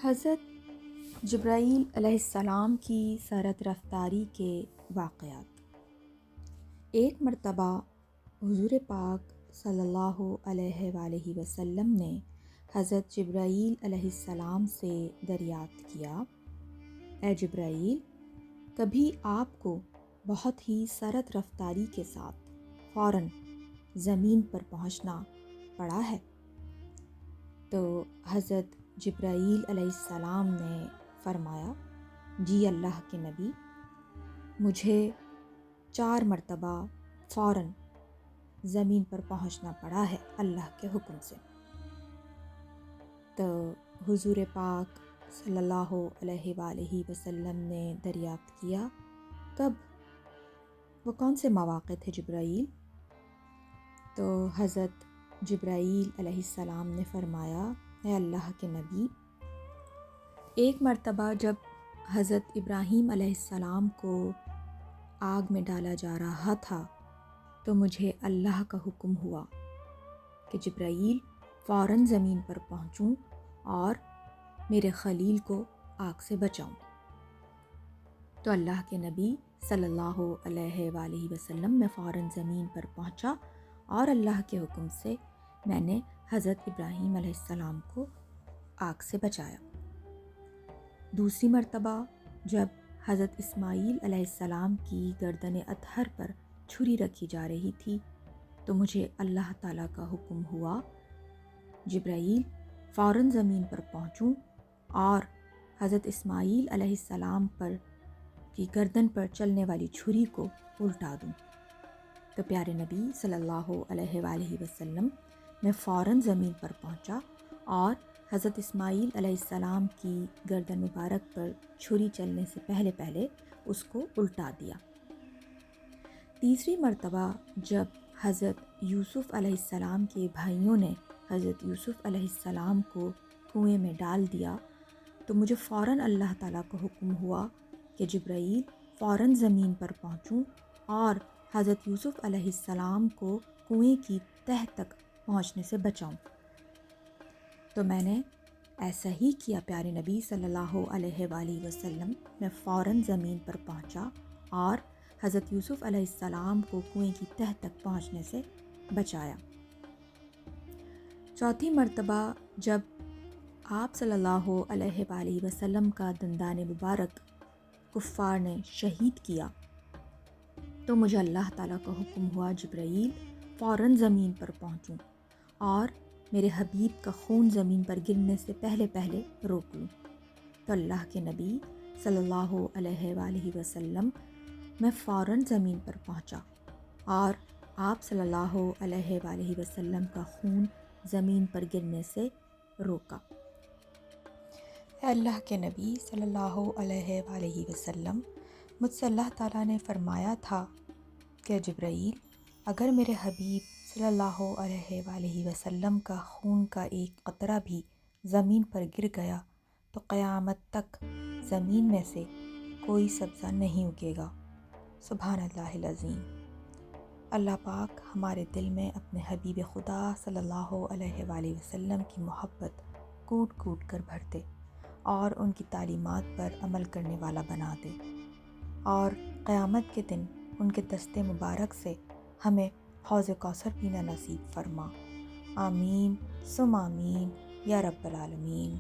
حضرت جبرائیل علیہ السلام کی سیرت رفتاری کے واقعات۔ ایک مرتبہ حضور پاک صلی اللہ علیہ وآلہ وسلم نے حضرت جبرائیل علیہ السلام سے دریافت کیا، اے جبرائیل، کبھی آپ کو بہت ہی سیرت رفتاری کے ساتھ فوراً زمین پر پہنچنا پڑا ہے؟ تو حضرت جبرائیل علیہ السلام نے فرمایا، جی اللہ کے نبی، مجھے 4 مرتبہ فوراً زمین پر پہنچنا پڑا ہے اللہ کے حکم سے۔ تو حضور پاک صلی اللہ علیہ وآلہ وسلم نے دریافت کیا، کب؟ وہ کون سے مواقع تھے جبرائیل؟ تو حضرت جبرائیل علیہ السلام نے فرمایا، اے اللہ کے نبی، ایک مرتبہ جب حضرت ابراہیم علیہ السلام کو آگ میں ڈالا جا رہا تھا تو مجھے اللہ کا حکم ہوا کہ جبرائیل فوراً زمین پر پہنچوں اور میرے خلیل کو آگ سے بچاؤں۔ تو اللہ کے نبی صلی اللہ علیہ وآلہ وسلم میں فوراً زمین پر پہنچا اور اللہ کے حکم سے میں نے حضرت ابراہیم علیہ السلام کو آگ سے بچایا۔ دوسری مرتبہ جب حضرت اسماعیل علیہ السلام کی گردن اطہر پر چھری رکھی جا رہی تھی تو مجھے اللہ تعالیٰ کا حکم ہوا، جبرائیل فوراً زمین پر پہنچوں اور حضرت اسماعیل علیہ السلام پر کی گردن پر چلنے والی چھری کو الٹا دوں۔ تو پیارے نبی صلی اللہ علیہ وآلہ وسلم میں فوراً زمین پر پہنچا اور حضرت اسماعیل علیہ السلام کی گردن مبارک پر چھری چلنے سے پہلے اس کو الٹا دیا۔ تیسری مرتبہ جب حضرت یوسف علیہ السلام کے بھائیوں نے حضرت یوسف علیہ السلام کو کنویں میں ڈال دیا تو مجھے فوراً اللہ تعالیٰ کا حکم ہوا کہ جبرائیل فوراً زمین پر پہنچوں اور حضرت یوسف علیہ السلام کو کنویں کی تہ تک پہنچنے سے بچاؤں۔ تو میں نے ایسا ہی کیا پیارے نبی صلی اللہ علیہ وآلہ وسلم، میں فوراً زمین پر پہنچا اور حضرت یوسف علیہ السلام کو کنویں کی تہ تک پہنچنے سے بچایا۔ چوتھی مرتبہ جب آپ صلی اللہ علیہ وآلہ وسلم کا دندان مبارک کفار نے شہید کیا تو مجھے اللہ تعالیٰ کا حکم ہوا، جبرائیل فوراً زمین پر پہنچوں اور میرے حبیب کا خون زمین پر گرنے سے پہلے روک لوں۔ تو اللہ کے نبی صلی اللہ علیہ وآلہ وسلم میں فوراً زمین پر پہنچا اور آپ صلی اللہ علیہ وآلہ وسلم کا خون زمین پر گرنے سے روکا۔ اے اللہ کے نبی صلی اللہ علیہ وآلہ وسلم، مجھ سے اللہ تعالیٰ نے فرمایا تھا کہ جبرائیل، اگر میرے حبیب صلی اللہ علیہ وآلہ وسلم کا خون کا ایک قطرہ بھی زمین پر گر گیا تو قیامت تک زمین میں سے کوئی سبزہ نہیں اگے گا۔ سبحان اللہ العظیم۔ اللہ پاک ہمارے دل میں اپنے حبیب خدا صلی اللہ علیہ وآلہ وسلم کی محبت کوٹ کوٹ کر بھر دے اور ان کی تعلیمات پر عمل کرنے والا بنا دے، اور قیامت کے دن ان کے دست مبارک سے ہمیں حوض کوثر پینا نصیب فرما۔ آمین ثم آمین یا رب العالمین۔